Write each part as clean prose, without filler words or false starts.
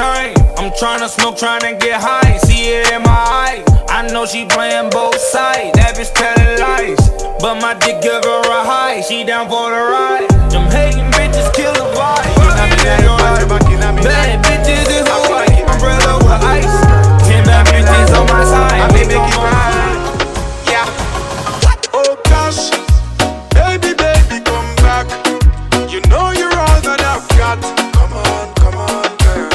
chain. I'm tryna smoke, tryna get high. See it in my eyes. I know she playing both sides. That bitch telling lies, but my dick give her a high. She down for the ride. Them hating bitches kill the vibe. Bad bitches is a white umbrella with ice. 10 bad bitches on my side. They make it ride. Yeah. Oh gosh, baby, baby, come back. You know you're all that I've got. Come on, come on, girl.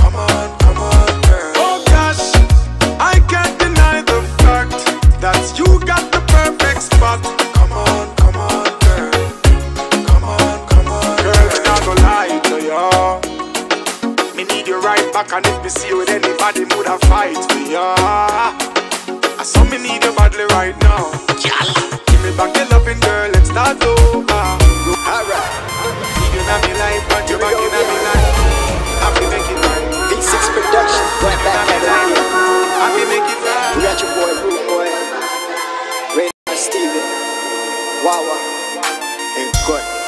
Come on, come on, girl. Oh gosh, I can't deny the fact that you got the perfect spot. Come on, come on, girl. Come on, come on, girl. I'm not gonna lie to you. Me need you right back, and if me see you with anybody, would I fight for ya? I saw me need you badly right now. Give me back your loving, girl, let's start over. Alright. You know me life, but you back in me life. Happy make it right. V6 Production, right back at it. Happy make it right. We got your boy, Rude Boy, Ray Steven, Wawa, and Good.